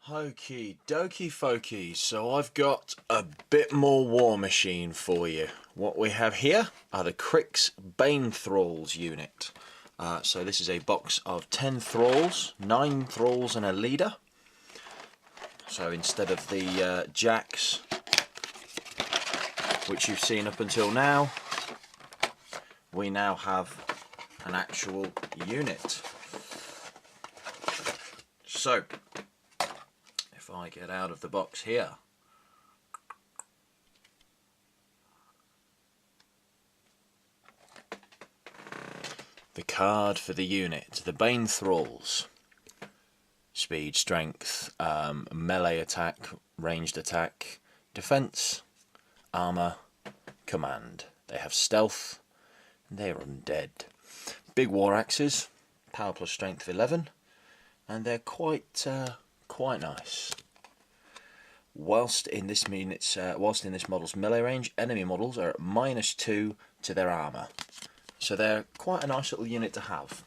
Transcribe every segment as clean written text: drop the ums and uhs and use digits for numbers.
Okie dokie folkies, so I've got a bit more War Machine for you. What we have here are the Cryx Bane Thralls unit. So this is a box of 10 Thralls, 9 Thralls and a leader. So instead of the jacks, which you've seen up until now, we now have an actual unit. So, if I get out of the box here, the card for the unit, the Bane Thralls. Speed, strength, melee attack, ranged attack, defense, armor, command. They have stealth, and they're undead. Big war axes, power plus strength of 11, and they're quite nice. Whilst in this model's melee range, enemy models are at -2 to their armor, so they're quite a nice little unit to have.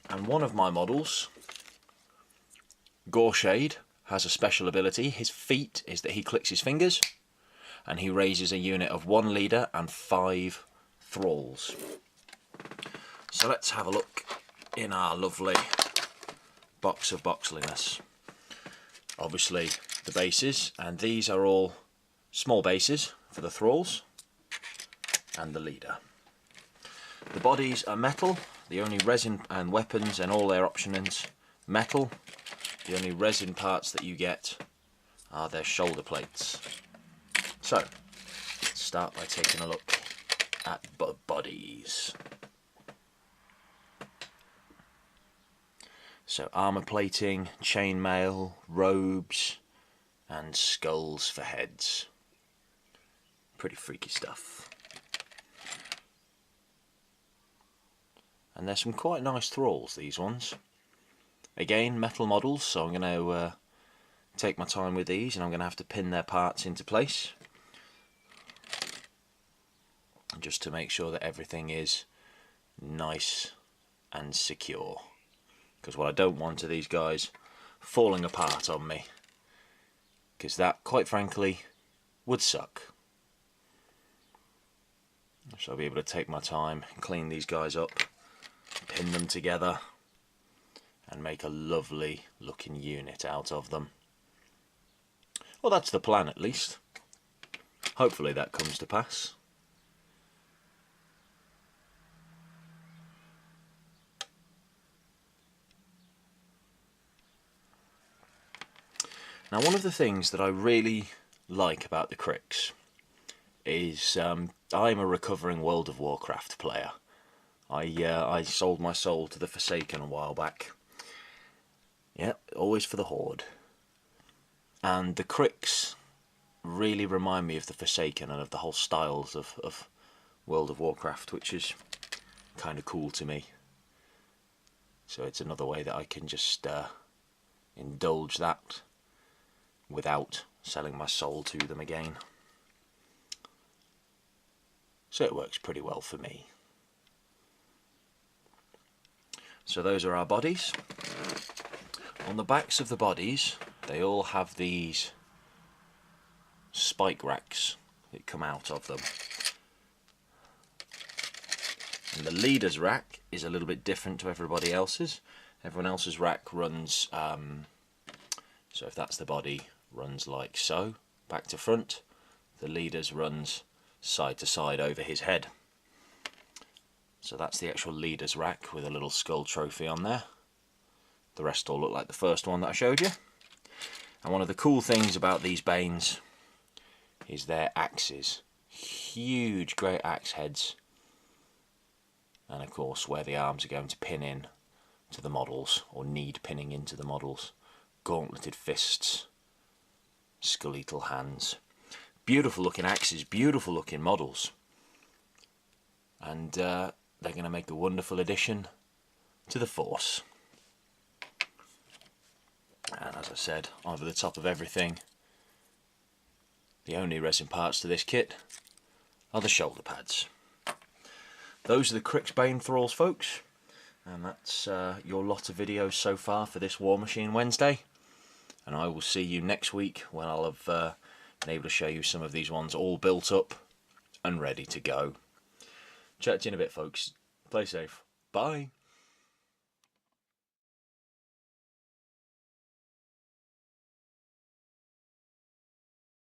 And one of my models, Goreshade, has a special ability. His feat is that he clicks his fingers and he raises a unit of 1 leader and 5 thralls. So let's have a look in our lovely box of boxliness. Obviously the bases, and these are all small bases for the thralls and the leader. The bodies are metal, the only resin and weapons and all their options metal. The only resin parts that you get are their shoulder plates. So let's start by taking a look at bodies. So armor plating, chainmail, robes, and skulls for heads. Pretty freaky stuff. And there's some quite nice thralls, these ones. Again, metal models, so I'm going to take my time with these, and I'm going to have to pin their parts into place, just to make sure that everything is nice and secure. Because what I don't want are these guys falling apart on me, because that, quite frankly, would suck. So I'll be able to take my time, clean these guys up, pin them together, and make a lovely looking unit out of them. Well, that's the plan, at least. Hopefully that comes to pass. Now, one of the things that I really like about the Cryx is I'm a recovering World of Warcraft player. I sold my soul to the Forsaken a while back. Yep, always for the Horde. And the Cryx really remind me of the Forsaken and of the whole styles of World of Warcraft, which is kind of cool to me. So it's another way that I can just indulge that without selling my soul to them again. So it works pretty well for me. So those are our bodies. On the backs of the bodies, they all have these spike racks that come out of them. And the leader's rack is a little bit different to everybody else's. Everyone else's rack runs, so if that's the body, runs like so, back to front. The leader's runs side to side over his head. So that's the actual leader's rack with a little skull trophy on there. The rest all look like the first one that I showed you. And one of the cool things about these Banes is their axes. Huge great axe heads. And of course where the arms are going to pin in to the models, or need pinning into the models. Gauntleted fists. Skeletal hands. Beautiful looking axes, beautiful looking models. And they're going to make a wonderful addition to the Force. And as I said, over the top of everything, the only resin parts to this kit are the shoulder pads. Those are the Cryx Bane Thralls, folks. And that's your lot of videos so far for this War Machine Wednesday. and I will see you next week when I'll have been able to show you some of these ones all built up and ready to go. Chat to you in a bit, folks. Play safe. Bye.